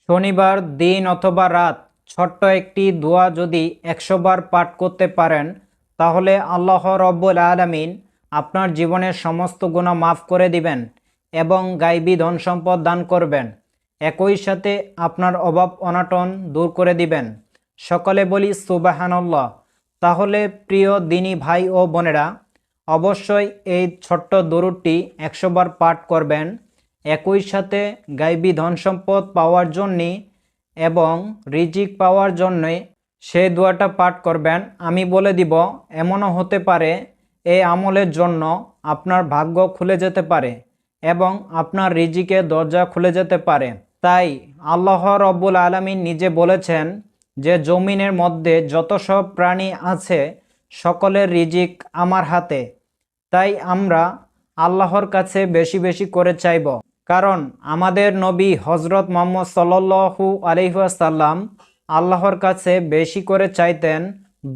শনিবার দিন অথবা রাত ছোট্ট একটি দোয়া যদি 100 বার পাঠ করতে পারেন, তাহলে আল্লাহ রব্বুল আলামিন আপনার জীবনের সমস্ত গুনাহ মাফ করে দিবেন এবং গায়বী ধন সম্পদ দান করবেন। একই সাথে আপনার অভাব অনাটন দূর করে দিবেন। সকলে বলি সুবহানাল্লাহ। তাহলে প্রিয় দিনী ভাই ও বোনেরা, অবশ্যই এই ছোট্ট দরুদটি 100 বার পাঠ করবেন। একই সাথে গায়বী ধন সম্পদ পাওয়ার জন্যে এবং রিজিক পাওয়ার জন্যে সেই দোয়াটা পাঠ করবেন। আমি বলে দিব, এমনও হতে পারে এই আমলের জন্য আপনার ভাগ্য খুলে যেতে পারে এবং আপনার রিজিকের দরজা খুলে যেতে পারে। তাই আল্লাহ রব্বুল আলামিন নিজে বলেছেন যে জমিনের মধ্যে যত সব প্রাণী আছে সকলের রিজিক আমার হাতে। তাই আমরা আল্লাহর কাছে বেশি বেশি করে চাইব, কারণ আমাদের নবী হজরত মুহাম্মদ সাল্লাল্লাহু আলাইহি ওয়াসাল্লাম আল্লাহর কাছে বেশি করে চাইতেন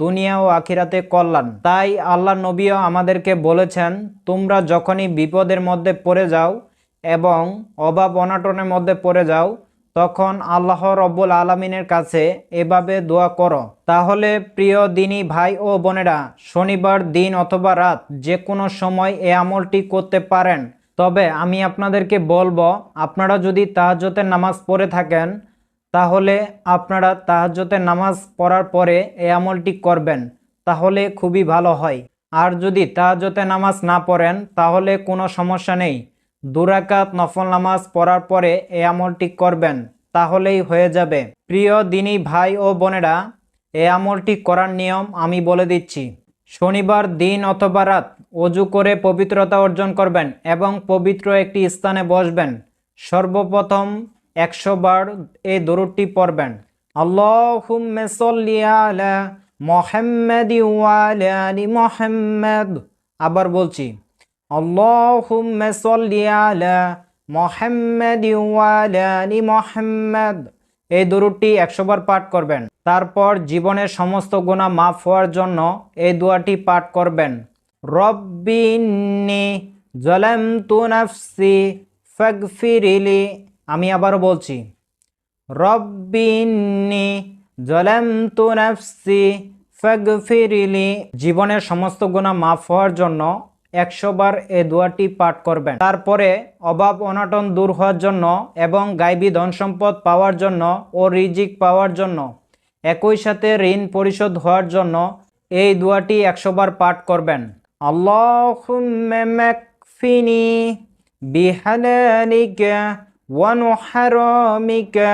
দুনিয়া ও আখিরাতে কল্যাণ। তাই আল্লাহ নবীও আমাদেরকে বলেছেন, তোমরা যখনই বিপদের মধ্যে পড়ে যাও এবং অভাব অনাটনের মধ্যে পড়ে যাও, তখন আল্লাহ রব্বুল আলামিনের কাছে এভাবে দোয়া করো। তাহলে প্রিয় দিনী ভাই ও বোনেরা, শনিবার দিন অথবা রাত যে কোনো সময় এই আমলটি করতে পারেন। তবে আমি আপনাদেরকে বলবো, আপনারা যদি তাহাজ্জুদের নামাজ পড়ে থাকেন, তাহলে আপনারা তাহাজ্জুদের নামাজ পড়ার পরে এই আমলটি করবেন, তাহলে খুবই ভালো হয়। আর যদি তাহাজ্জুদের নামাজ না পড়েন, তাহলে কোনো সমস্যা নেই, 2 রাকাত নফল নামাজ পড়ার পরে এই আমলটি করবেন, তাহলেই হয়ে যাবে। প্রিয় দিনী ভাই ও বোনেরা, এই আমলটি করার নিয়ম আমি বলে দিচ্ছি। শনিবার দিন অথবা রাত ওযু করে পবিত্রতা অর্জন করবেন এবং পবিত্র একটি স্থানে বসবেন। সর্বপ্রথম 100 বার এই দরুদটি পড়বেন, আল্লাহুম্মা সাল্লি আলা মুহাম্মাদি ওয়া আলা আলি মুহাম্মাদ। আবার বলছি, আল্লাহুম্মা সাল্লি আলা মুহাম্মাদি ওয়া আলা আলি মুহাম্মাদ। এই দরুদটি 100 বার পাঠ করবেন। তারপর জীবনের সমস্ত গুনাহ মাফ হওয়ার জন্য এই দোয়াটি পাঠ করবেন, রব্বি ইন্নী যালামতু নাফসি ফাগফিরলি। আমি আবারও বলছি, রব্বি ইন্নী যালামতু নাফসি ফাগফিরলি। জীবনের সমস্ত গুনাহ মাফ হওয়ার জন্য 100 বার এই দোয়াটি পাঠ করবেন। তারপরে অভাব অনাটন দূর হওয়ার জন্য এবং গায়বী ধন সম্পদ পাওয়ার জন্য ও রিজিক পাওয়ার জন্য, একই সাথে ঋণ পরিশোধ হওয়ার জন্য এই দোয়াটি 100 বার পাঠ করবেন, আল্লাহুম্মা মাকফিনি বিহালালিকা ওয়া হারামিকা।